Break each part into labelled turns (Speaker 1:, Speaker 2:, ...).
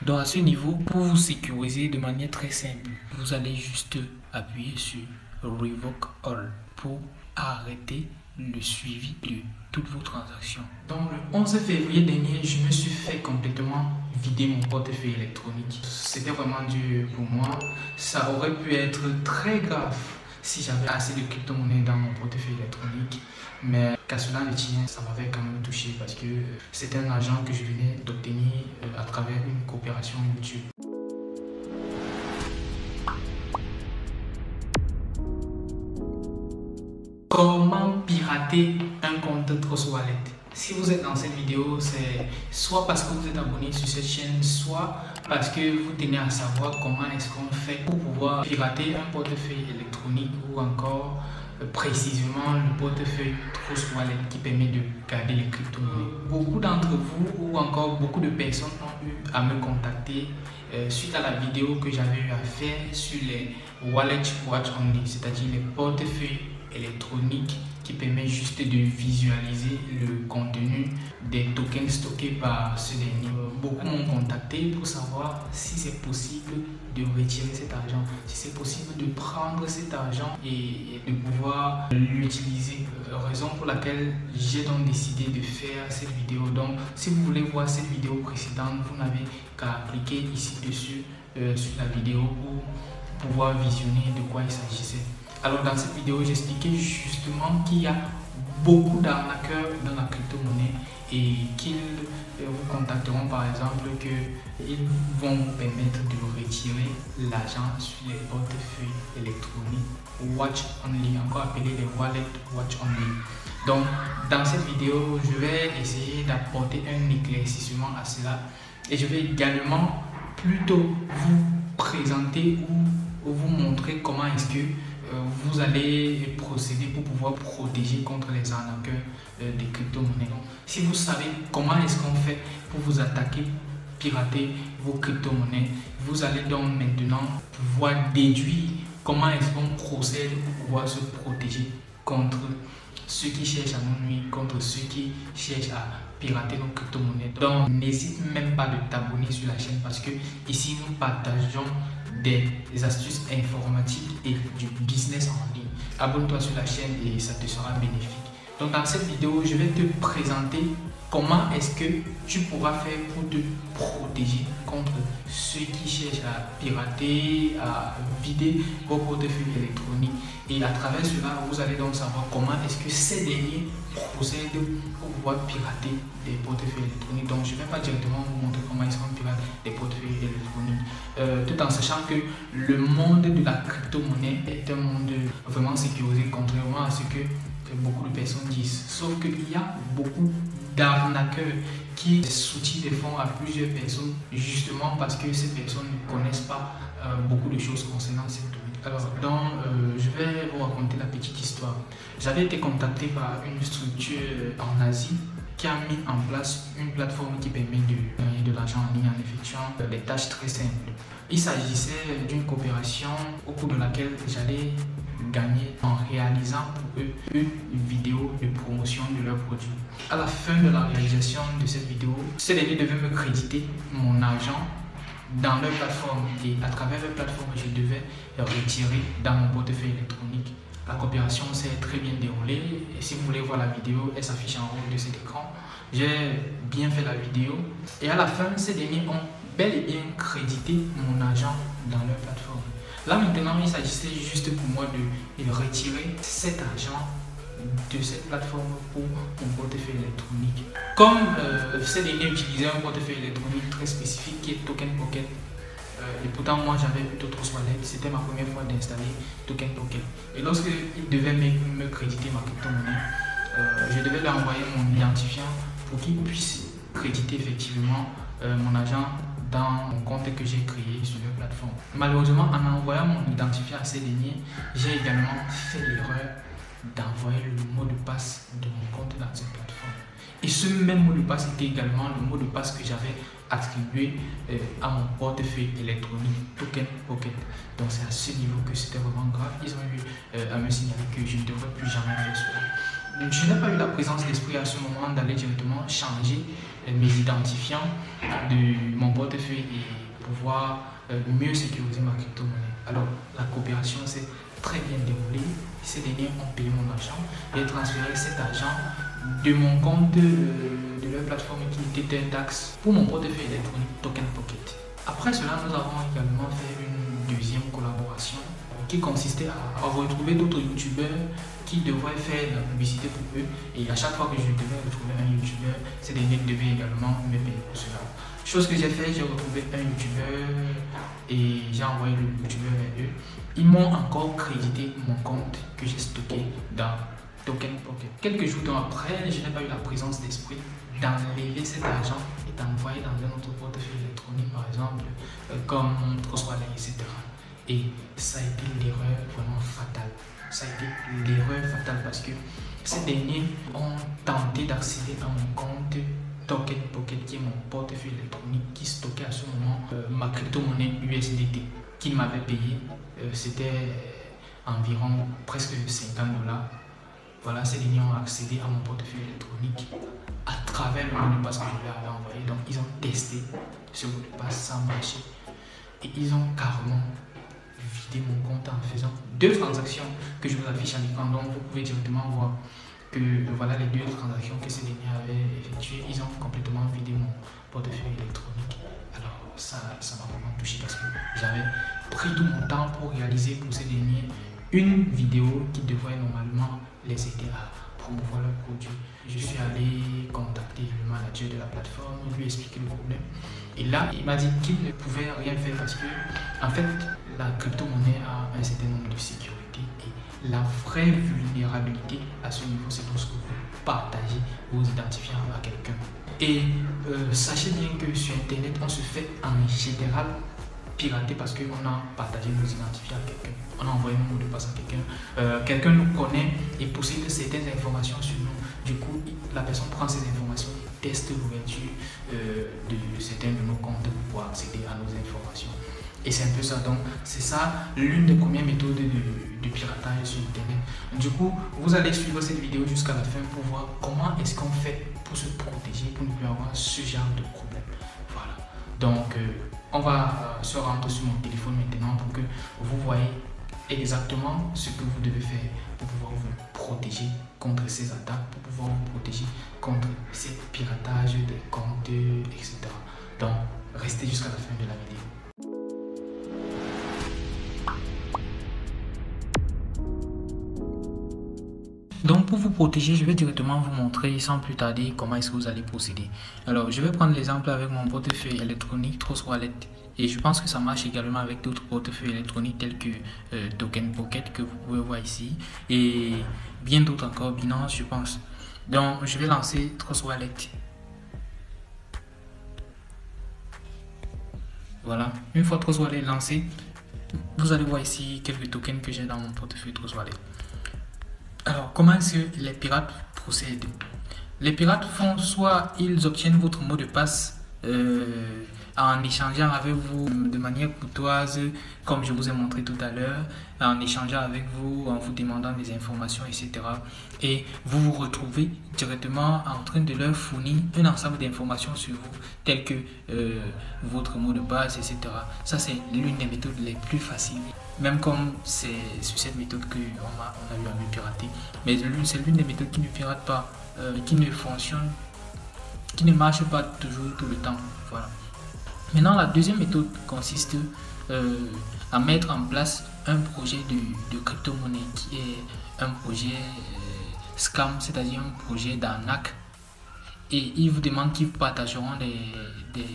Speaker 1: Donc à ce niveau, pour vous sécuriser de manière très simple, vous allez juste appuyer sur Revoke All pour arrêter le suivi de toutes vos transactions. Donc le 11 février dernier, je me suis fait complètement vider mon portefeuille électronique. C'était vraiment dur pour moi. Ça aurait pu être très grave si j'avais assez de crypto-monnaies dans mon portefeuille électronique. Mais qu'à cela ne tienne, ça m'avait quand même touché parce que c'était un argent que je venais d'obtenir à travers une coopération YouTube. Comment pirater un compte Trust Wallet? Si vous êtes dans cette vidéo, c'est soit parce que vous êtes abonné sur cette chaîne, soit parce que vous tenez à savoir comment est-ce qu'on fait pour pouvoir pirater un portefeuille électronique ou encore précisément le portefeuille Trust Wallet qui permet de garder les crypto-monnaies. Beaucoup d'entre vous ou encore beaucoup de personnes ont eu à me contacter suite à la vidéo que j'avais eu à faire sur les Wallet Watch Only, c'est-à-dire les portefeuilles électronique qui permet juste de visualiser le contenu des tokens stockés par ce dernier. Beaucoup m'ont contacté pour savoir si c'est possible de retirer cet argent, si c'est possible de prendre cet argent et de pouvoir l'utiliser. Raison pour laquelle j'ai donc décidé de faire cette vidéo. Donc si vous voulez voir cette vidéo précédente, vous n'avez qu'à cliquer ici dessus sur la vidéo pour pouvoir visionner de quoi il s'agissait. Alors dans cette vidéo, j'expliquais justement qu'il y a beaucoup d'arnaqueurs dans la crypto-monnaie et qu'ils vous contacteront par exemple qu'ils vont vous permettre de retirer l'argent sur les portefeuilles électroniques Watch Only, encore appelés les Wallet Watch Only. Donc dans cette vidéo, je vais essayer d'apporter un éclaircissement à cela et je vais également plutôt vous présenter ou vous montrer comment est-ce que vous allez procéder pour pouvoir protéger contre les arnaqueurs des crypto-monnaies. Si vous savez comment est-ce qu'on fait pour vous attaquer, pirater vos crypto-monnaies, vous allez donc maintenant pouvoir déduire comment est-ce qu'on procède pour pouvoir se protéger contre ceux qui cherchent à nous nuire, contre ceux qui cherchent à pirater nos crypto-monnaies. Donc n'hésite même pas de t'abonner sur la chaîne parce que ici nous partageons des astuces informatiques et du business en ligne. Abonne-toi sur la chaîne et ça te sera bénéfique. Donc dans cette vidéo, je vais te présenter comment est-ce que tu pourras faire pour te protéger contre ceux qui cherchent à pirater, à vider vos portefeuilles électroniques. Et à travers cela, vous allez donc savoir comment est-ce que ces derniers procèdent pour pouvoir pirater des portefeuilles électroniques. Donc je ne vais pas directement vous montrer comment est-ce qu'on pirate des portefeuilles électroniques, tout en sachant que le monde de la crypto-monnaie est un monde vraiment sécurisé, contrairement à ce que beaucoup de personnes disent. Sauf qu'il y a beaucoup d'arnaqueurs qui soutient des fonds à plusieurs personnes justement parce que ces personnes ne connaissent pas beaucoup de choses concernant cette domaine. Alors, je vais vous raconter la petite histoire. J'avais été contacté par une structure en Asie qui a mis en place une plateforme qui permet de gagner de l'argent en ligne en effectuant des tâches très simples. Il s'agissait d'une coopération au cours de laquelle j'allais gagner en réalisant pour eux une vidéo de promotion de leurs produits. À la fin de la réalisation de cette vidéo, ces derniers devaient me créditer mon argent dans leur plateforme et à travers leur plateforme, je devais retirer dans mon portefeuille électronique. La coopération s'est très bien déroulée et si vous voulez voir la vidéo, elle s'affiche en haut de cet écran. J'ai bien fait la vidéo et à la fin, ces derniers ont bel et bien crédité mon argent dans leur plateforme. Là maintenant, il s'agissait juste pour moi de retirer cet argent de cette plateforme pour mon portefeuille électronique. Comme ces derniers utilisaient un portefeuille électronique très spécifique qui est Token Pocket, et pourtant moi j'avais plutôt Trust Wallet, c'était ma première fois d'installer Token Pocket. Et lorsqu'ils devaient me créditer ma crypto-monnaie, je devais leur envoyer mon identifiant pour qu'ils puissent créditer effectivement mon argent dans mon compte que j'ai créé sur leur plateforme. Malheureusement, en envoyant mon identifiant à ces derniers, j'ai également fait l'erreur d'envoyer le mot de passe de mon compte dans cette plateforme. Et ce même mot de passe était également le mot de passe que j'avais attribué à mon portefeuille électronique Token Pocket. Donc c'est à ce niveau que c'était vraiment grave. Ils ont eu à me signaler que je ne devrais plus jamais faire cela. Je n'ai pas eu la présence d'esprit à ce moment d'aller directement changer mes identifiants de mon portefeuille et pouvoir mieux sécuriser ma crypto-monnaie. Alors, la coopération s'est très bien déroulée. Ces derniers ont payé mon argent et transféré cet argent de mon compte de leur plateforme qui était un DAX pour mon portefeuille électronique Token Pocket. Après cela, nous avons également fait une deuxième collaboration qui consistait à retrouver d'autres youtubeurs qui devraient faire de la publicité pour eux, et à chaque fois que je devais retrouver un youtubeur, ces derniers devaient également me payer pour cela. Chose que j'ai fait, j'ai retrouvé un youtubeur et j'ai envoyé le youtubeur vers eux. Ils m'ont encore crédité mon compte que j'ai stocké dans Token Pocket. Quelques jours après, je n'ai pas eu la présence d'esprit d'enlever cet argent et d'envoyer dans un autre portefeuille électronique, par exemple, comme Trustwallet, etc. Et ça a été l'erreur vraiment fatale. Ça a été l'erreur fatale parce que ces derniers ont tenté d'accéder à mon compte Token Pocket, qui est mon portefeuille électronique qui stockait à ce moment ma crypto-monnaie USDT qu'ils m'avaient payé. C'était environ presque 50 $. Voilà, ces derniers ont accédé à mon portefeuille électronique à travers le mot de passe que je leur avais envoyé. Donc, ils ont testé ce mot de passe sans marcher et ils ont carrément vidé mon compte en faisant 2 transactions que je vous affiche en écran. Donc, vous pouvez directement voir que voilà les 2 transactions que ces derniers avaient effectuées. Ils ont complètement vidé mon portefeuille électronique. Alors, ça m'a vraiment touché parce que j'avais pris tout mon temps pour réaliser pour ces derniers une vidéo qui devrait normalement les aider à promouvoir leurs produits. Je suis allé contacter le manager de la plateforme, lui expliquer le problème. Et là, il m'a dit qu'il ne pouvait rien faire parce que, en fait, la crypto-monnaie a un certain nombre de sécurités et la vraie vulnérabilité à ce niveau, c'est lorsque vous partagez vos identifiants à quelqu'un. Et sachez bien que sur Internet, on se fait en général pirater parce qu'on a partagé nos identifiants à quelqu'un. On a envoyé nos mots de passe à quelqu'un. Quelqu'un nous connaît et possède certaines informations sur nous. Du coup, la personne prend ces informations et teste l'ouverture de certains de nos comptes pour pouvoir accéder à nos informations. Et c'est un peu ça. Donc, c'est ça l'une des premières méthodes de piratage sur Internet. Du coup, vous allez suivre cette vidéo jusqu'à la fin pour voir comment est-ce qu'on fait pour se protéger, pour ne plus avoir ce genre de problème. Voilà. Donc, on va se rendre sur mon téléphone maintenant pour que vous voyez exactement ce que vous devez faire pour pouvoir vous protéger contre ces attaques, pour pouvoir vous protéger contre ces piratages des comptes, etc. Donc, restez jusqu'à la fin de la vidéo. Donc pour vous protéger, je vais directement vous montrer sans plus tarder comment est-ce que vous allez procéder. Alors je vais prendre l'exemple avec mon portefeuille électronique Trustwallet. Et je pense que ça marche également avec d'autres portefeuilles électroniques tels que Token Pocket que vous pouvez voir ici. Et bien d'autres encore, Binance je pense. Donc je vais lancer Trustwallet. Voilà, une fois Trustwallet lancé, vous allez voir ici quelques tokens que j'ai dans mon portefeuille Trustwallet. Alors, comment est-ce que les pirates procèdent? Les pirates font soit ils obtiennent votre mot de passe en échangeant avec vous de manière courtoise, comme je vous ai montré tout à l'heure, en échangeant avec vous, en vous demandant des informations, etc. Et vous vous retrouvez directement en train de leur fournir un ensemble d'informations sur vous, telles que votre mot de passe, etc. Ça, c'est l'une des méthodes les plus faciles. Même comme c'est sur cette méthode qu'on a eu à me pirater. Mais c'est l'une des méthodes qui ne pirate pas, qui ne fonctionne, qui ne marche pas toujours tout le temps. Voilà. Maintenant, la deuxième méthode consiste à mettre en place un projet de crypto-monnaie qui est un projet scam, c'est-à-dire un projet d'arnaque. Et ils vous demandent qu'ils vous partageront des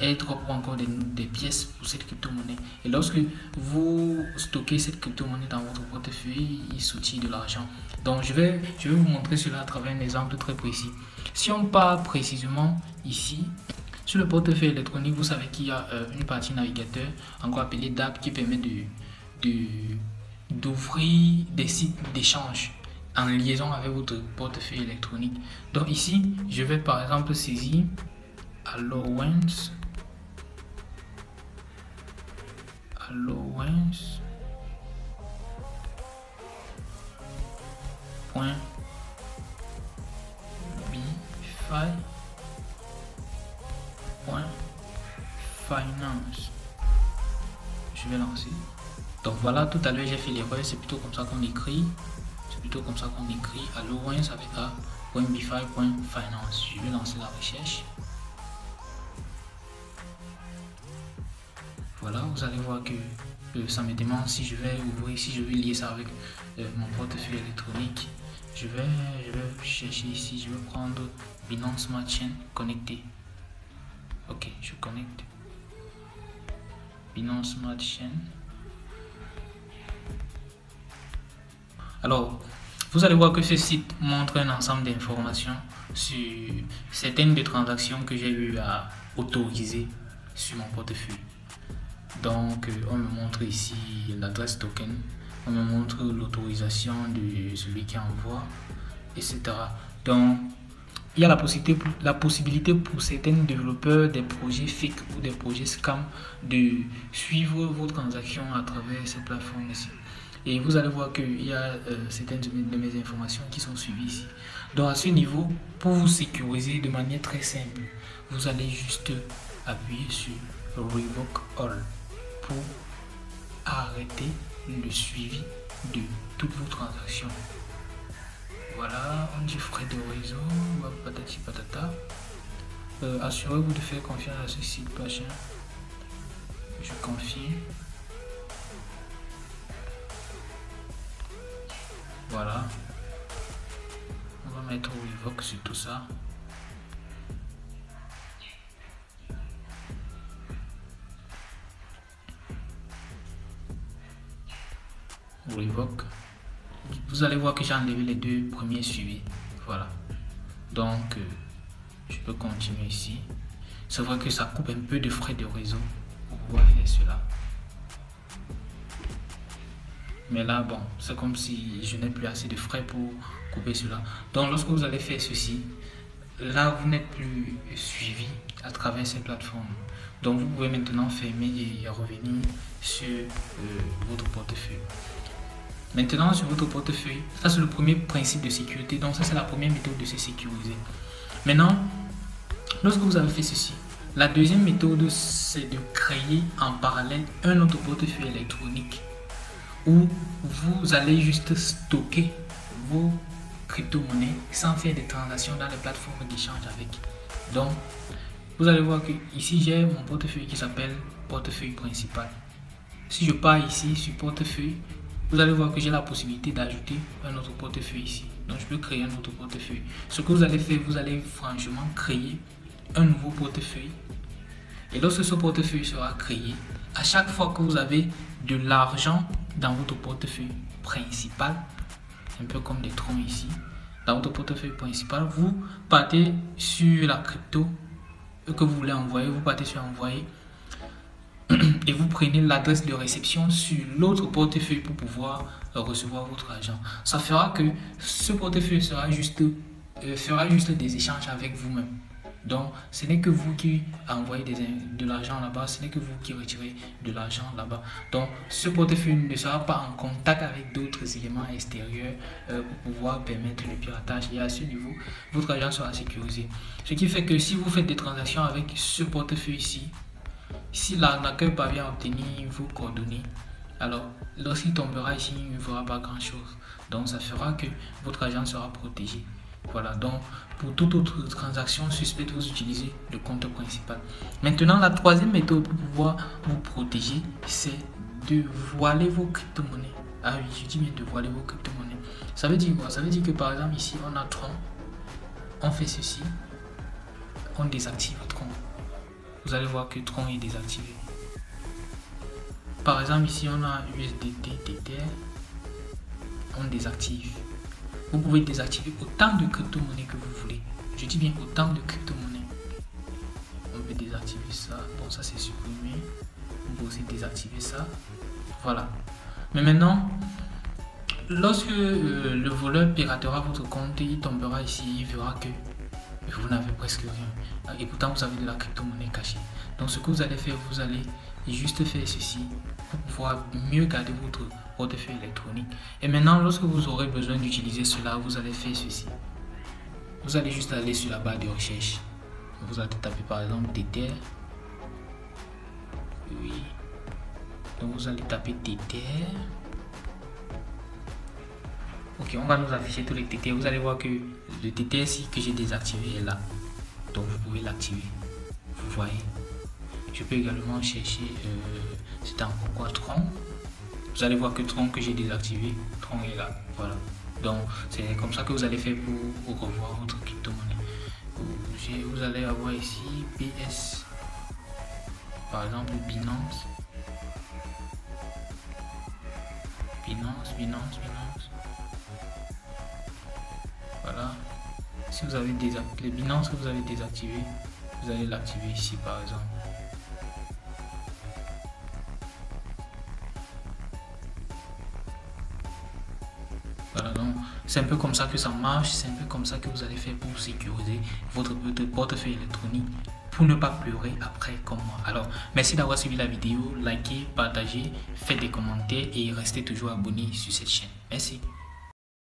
Speaker 1: airdrops ou encore des pièces pour cette crypto-monnaie. Et lorsque vous stockez cette crypto-monnaie dans votre portefeuille, il soutient de l'argent. Donc je vais vous montrer cela à travers un exemple très précis. Si on part précisément ici, sur le portefeuille électronique, vous savez qu'il y a une partie navigateur, encore appelée DApp, qui permet d'ouvrir des sites d'échange en liaison avec votre portefeuille électronique. Donc ici, je vais par exemple saisir allowance .bfi Finance. Je vais lancer. Donc voilà, tout à l'heure j'ai fait l'erreur, c'est plutôt comme ça qu'on écrit. C'est plutôt comme ça qu'on écrit. À loin, ça fait .b5.finance. Je vais lancer la recherche. Voilà, vous allez voir que ça me demande si je vais ouvrir, si je vais lier ça avec mon portefeuille électronique. Je vais chercher ici, je vais prendre Binance Smart Chain connecté. Ok, je connecte. Binance Smart Chain. Alors, vous allez voir que ce site montre un ensemble d'informations sur certaines des transactions que j'ai eu à autoriser sur mon portefeuille. Donc, on me montre ici l'adresse token, on me montre l'autorisation de celui qui envoie, etc. Donc, il y a la possibilité pour certains développeurs des projets fake ou des projets scam de suivre vos transactions à travers cette plateforme ici. Et vous allez voir qu'il y a certaines de mes informations qui sont suivies ici. Donc à ce niveau, pour vous sécuriser de manière très simple, vous allez juste appuyer sur Revoke All pour arrêter le suivi de toutes vos transactions. Voilà, on dit frais de réseau, patati patata. Assurez-vous de faire confiance à ce site prochain. Je confie. Voilà. On va mettre Revoke sur tout ça. Revoke. Vous allez voir que j'ai enlevé les deux premiers suivis. Voilà. Donc, je peux continuer ici. C'est vrai que ça coupe un peu de frais de réseau pour pouvoir faire cela. Mais là, bon, c'est comme si je n'ai plus assez de frais pour couper cela. Donc, lorsque vous allez faire ceci, là, vous n'êtes plus suivi à travers ces plateformes. Donc, vous pouvez maintenant fermer et revenir sur votre portefeuille. Maintenant, sur votre portefeuille, ça c'est le premier principe de sécurité. Donc, ça c'est la première méthode de se sécuriser. Maintenant, lorsque vous avez fait ceci, la deuxième méthode, c'est de créer en parallèle un autre portefeuille électronique où vous allez juste stocker vos crypto-monnaies sans faire des transactions dans les plateformes d'échange avec. Donc, vous allez voir que ici j'ai mon portefeuille qui s'appelle portefeuille principal. Si je pars ici sur portefeuille, vous allez voir que j'ai la possibilité d'ajouter un autre portefeuille ici. Donc, je peux créer un autre portefeuille. Ce que vous allez faire, vous allez franchement créer un nouveau portefeuille. Et lorsque ce portefeuille sera créé, à chaque fois que vous avez de l'argent dans votre portefeuille principal, un peu comme des troncs ici, dans votre portefeuille principal, vous partez sur la crypto que vous voulez envoyer, vous partez sur envoyer et vous prenez l'adresse de réception sur l'autre portefeuille pour pouvoir recevoir votre argent. Ça fera que ce portefeuille fera juste des échanges avec vous-même. Donc, ce n'est que vous qui envoyez de l'argent là-bas, ce n'est que vous qui retirez de l'argent là-bas. Donc, ce portefeuille ne sera pas en contact avec d'autres éléments extérieurs pour pouvoir permettre le piratage. Et à ce niveau, votre argent sera sécurisé. Ce qui fait que si vous faites des transactions avec ce portefeuille ici, si l'arnaqueur parvient à obtenir vos coordonnées, alors lorsqu'il tombera ici, il ne fera pas grand-chose. Donc, ça fera que votre argent sera protégé. Voilà, donc pour toute autre transaction suspecte, vous utilisez le compte principal. Maintenant, la troisième méthode pour pouvoir vous protéger, c'est de voiler vos crypto-monnaies. Ah oui, je dis bien de voiler vos crypto-monnaies. Ça veut dire quoi? Ça veut dire que par exemple, ici, on a Tron. On fait ceci. On désactive Tron. Vous allez voir que Tron est désactivé. Par exemple, ici, on a USDT, Tether. On désactive. Vous pouvez désactiver autant de crypto-monnaies que vous voulez. Je dis bien autant de crypto-monnaies. On peut désactiver ça. Bon, ça c'est supprimé. On peut aussi désactiver ça. Voilà. Mais maintenant, lorsque le voleur piratera votre compte, il tombera ici, il verra que vous n'avez presque rien. Et pourtant, vous avez de la crypto-monnaie cachée. Donc, ce que vous allez faire, vous allez juste faire ceci pour pouvoir mieux garder votre portefeuille électronique. Et maintenant, lorsque vous aurez besoin d'utiliser cela, vous allez faire ceci. Vous allez juste aller sur la barre de recherche. Vous allez taper par exemple Tether. vous allez taper Tether. Ok, on va nous afficher tous les Tether. Vous allez voir que le Tether ici que j'ai désactivé est là. Donc vous pouvez l'activer. Vous voyez. Je peux également chercher, c'est encore quoi, Tron. Vous allez voir que Tron que j'ai désactivé, Tron est là. Voilà. Donc c'est comme ça que vous allez faire pour revoir votre crypto-monnaie. Vous allez avoir ici BS. Par exemple Binance. Binance. Voilà. Si vous avez désactivé les Binance que vous avez désactivé, vous allez l'activer ici par exemple. Voilà, donc c'est un peu comme ça que ça marche, c'est un peu comme ça que vous allez faire pour sécuriser votre portefeuille électronique pour ne pas pleurer après comme moi. Alors, merci d'avoir suivi la vidéo, likez, partagez, faites des commentaires et restez toujours abonnés sur cette chaîne. Merci.